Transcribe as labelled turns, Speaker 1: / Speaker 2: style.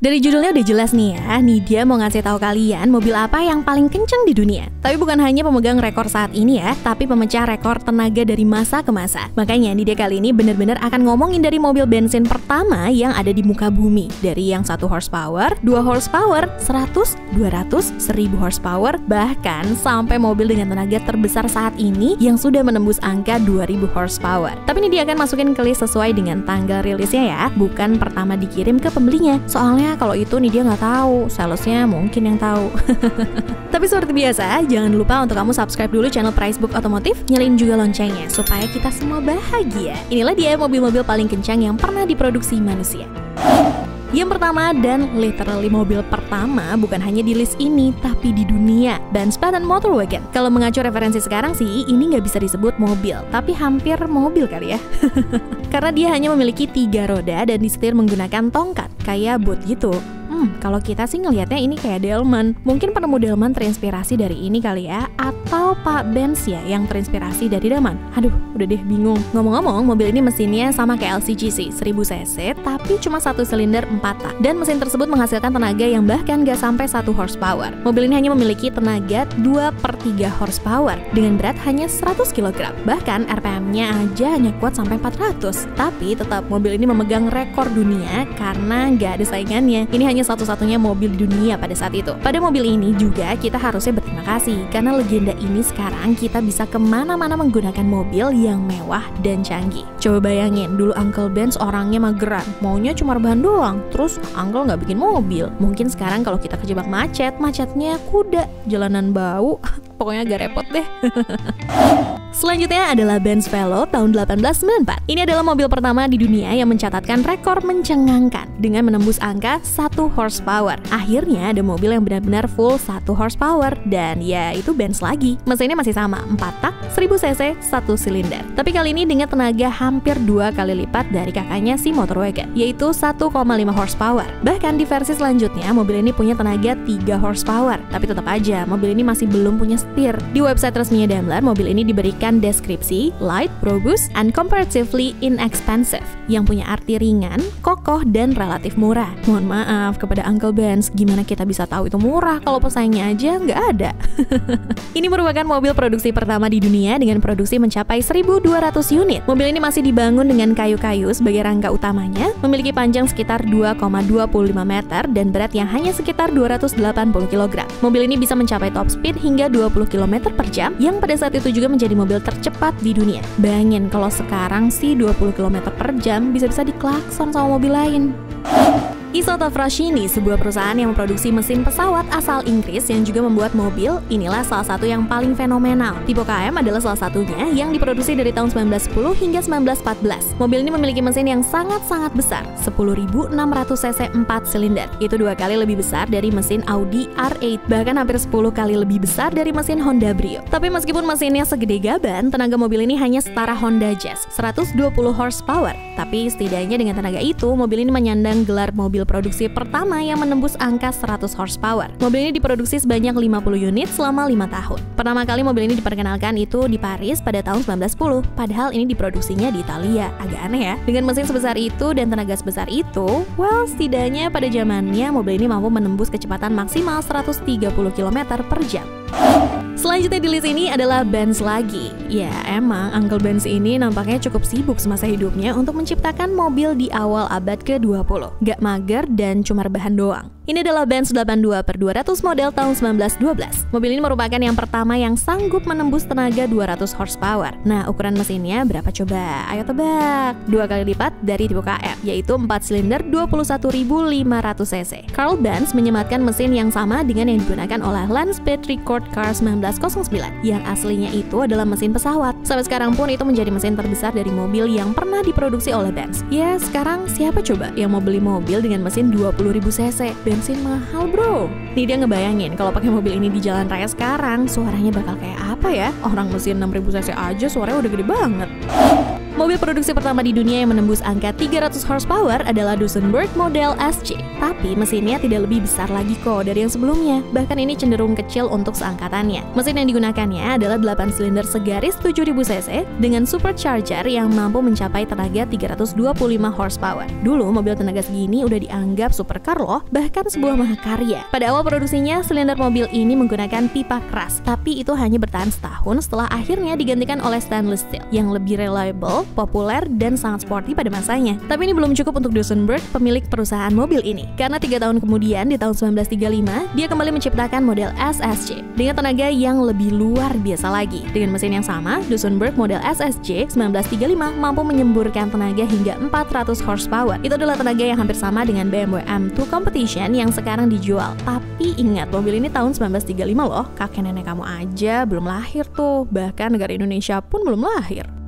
Speaker 1: Dari judulnya udah jelas nih ya, Nidia mau ngasih tahu kalian mobil apa yang paling kencang di dunia. Tapi bukan hanya pemegang rekor saat ini ya, tapi pemecah rekor tenaga dari masa ke masa. Makanya Nidia kali ini bener-bener akan ngomongin dari mobil bensin pertama yang ada di muka bumi. Dari yang 1 horsepower, 2 horsepower, 100, 200, 1000 horsepower, bahkan sampai mobil dengan tenaga terbesar saat ini yang sudah menembus angka 2000 horsepower. Tapi Nidia akan masukin ke list sesuai dengan tanggal rilisnya ya, bukan pertama dikirim ke pembelinya. Soalnya kalau itu Nidia nggak tahu, salesnya mungkin yang tahu. Tapi seperti biasa, jangan lupa untuk kamu subscribe dulu channel Pricebook Otomotif, nyalain juga loncengnya supaya kita semua bahagia. Inilah dia mobil-mobil paling kencang yang pernah diproduksi manusia. Yang pertama dan literally mobil pertama bukan hanya di list ini, tapi di dunia, Benz Patent Motorwagen. Kalau mengacu referensi sekarang sih, ini nggak bisa disebut mobil, tapi hampir mobil kali ya. Karena dia hanya memiliki 3 roda dan disetir menggunakan tongkat, kayak boat gitu. Kalau kita sih ngelihatnya ini kayak delman. Mungkin penemu delman terinspirasi dari ini kali ya, atau Pak Benz ya yang terinspirasi dari delman. Aduh, udah deh bingung. Ngomong-ngomong, mobil ini mesinnya sama kayak LCGC, 1000 cc, tapi cuma 1 silinder 4 tak. Dan mesin tersebut menghasilkan tenaga yang bahkan gak sampai 1 horsepower. Mobil ini hanya memiliki tenaga 2/3 horsepower dengan berat hanya 100 kg. Bahkan RPM-nya aja hanya kuat sampai 400. Tapi tetap mobil ini memegang rekor dunia karena gak ada saingannya. Ini hanya satu-satunya mobil di dunia pada saat itu. Pada mobil ini juga kita harusnya berterima kasih karena legenda ini sekarang kita bisa kemana-mana menggunakan mobil yang mewah dan canggih. Coba bayangin, dulu Uncle Benz orangnya mageran, maunya cuma rebahan doang. Terus Uncle nggak bikin mobil. Mungkin sekarang kalau kita kejebak macetnya kuda, jalanan bau. Pokoknya agak repot deh. Selanjutnya adalah Benz Velo tahun 1894. Ini adalah mobil pertama di dunia yang mencatatkan rekor mencengangkan dengan menembus angka 1 horsepower. Akhirnya ada mobil yang benar-benar full 1 horsepower dan ya itu Benz lagi. Mesinnya masih sama, 4 tak, 1000 cc, 1 silinder. Tapi kali ini dengan tenaga hampir 2 kali lipat dari kakaknya si Motorwagen, yaitu 1,5 horsepower. Bahkan di versi selanjutnya mobil ini punya tenaga 3 horsepower. Tapi tetap aja mobil ini masih belum punya setir. Di website resminya Daimler, mobil ini diberikan deskripsi light, robust, and comparatively inexpensive yang punya arti ringan, kokoh, dan relatif murah. Mohon maaf kepada Uncle Benz, gimana kita bisa tahu itu murah kalau pesaingnya aja nggak ada? Ini merupakan mobil produksi pertama di dunia dengan produksi mencapai 1200 unit. Mobil ini masih dibangun dengan kayu-kayu sebagai rangka utamanya, memiliki panjang sekitar 2,25 meter dan berat yang hanya sekitar 280 kg. Mobil ini bisa mencapai top speed hingga 20 km per jam yang pada saat itu juga menjadi mobil tercepat di dunia. Bayangin kalau sekarang sih 20 km per jam bisa-bisa diklakson sama mobil lain. Isotta Fraschini, sebuah perusahaan yang memproduksi mesin pesawat asal Inggris yang juga membuat mobil, inilah salah satu yang paling fenomenal. Tipe KM adalah salah satunya yang diproduksi dari tahun 1910 hingga 1914. Mobil ini memiliki mesin yang sangat-sangat besar, 10.600 cc 4 silinder. Itu 2 kali lebih besar dari mesin Audi R8, bahkan hampir 10 kali lebih besar dari mesin Honda Brio. Tapi meskipun mesinnya segede gaban, tenaga mobil ini hanya setara Honda Jazz, 120 horsepower. Tapi setidaknya dengan tenaga itu, mobil ini menyandang gelar mobil produksi pertama yang menembus angka 100 horsepower. Mobil ini diproduksi sebanyak 50 unit selama 5 tahun. Pertama kali mobil ini diperkenalkan itu di Paris pada tahun 1910, padahal ini diproduksinya di Italia. Agak aneh ya. Dengan mesin sebesar itu dan tenaga sebesar itu, well, setidaknya pada zamannya mobil ini mampu menembus kecepatan maksimal 130 km per jam. Selanjutnya di list ini adalah Benz lagi. Ya, emang Uncle Benz ini nampaknya cukup sibuk semasa hidupnya untuk menciptakan mobil di awal abad ke-20. Gak mager dan cuma rebahan doang. Ini adalah Benz 82/200 model tahun 1912. Mobil ini merupakan yang pertama yang sanggup menembus tenaga 200 horsepower. Nah, ukuran mesinnya berapa coba? Ayo tebak. 2 kali lipat dari tipe KM, yaitu 4 silinder 21.500 cc. Carl Benz menyematkan mesin yang sama dengan yang digunakan oleh Lance Petri Court Car 1909, yang aslinya itu adalah mesin pesawat. Sampai sekarang pun itu menjadi mesin terbesar dari mobil yang pernah diproduksi oleh Benz. Ya, sekarang siapa coba yang mau beli mobil dengan mesin 20.000 cc? Bensin mahal bro. Nih dia ngebayangin kalau pakai mobil ini di jalan raya sekarang suaranya bakal kayak apa ya? Orang mesin 6.000 cc aja suaranya udah gede banget. Mobil produksi pertama di dunia yang menembus angka 300 horsepower adalah Duesenberg model SC. Tapi mesinnya tidak lebih besar lagi kok dari yang sebelumnya. Bahkan ini cenderung kecil untuk seangkatannya. Mesin yang digunakannya adalah 8 silinder segaris 7000 cc dengan supercharger yang mampu mencapai tenaga 325 horsepower. Dulu mobil tenaga segini udah dianggap supercar loh, bahkan sebuah mahakarya. Pada awal produksinya, silinder mobil ini menggunakan pipa keras, tapi itu hanya bertahan setahun setelah akhirnya digantikan oleh stainless steel yang lebih reliable, populer, dan sangat sporty pada masanya. Tapi ini belum cukup untuk Duesenberg, pemilik perusahaan mobil ini. Karena 3 tahun kemudian, di tahun 1935, dia kembali menciptakan model SSC dengan tenaga yang lebih luar biasa lagi. Dengan mesin yang sama, Duesenberg model SSC 1935 mampu menyemburkan tenaga hingga 400 horsepower. Itu adalah tenaga yang hampir sama dengan BMW M2 Competition yang sekarang dijual. Tapi ingat, mobil ini tahun 1935 loh. Kakek nenek kamu aja belum lahir tuh. Bahkan negara Indonesia pun belum lahir.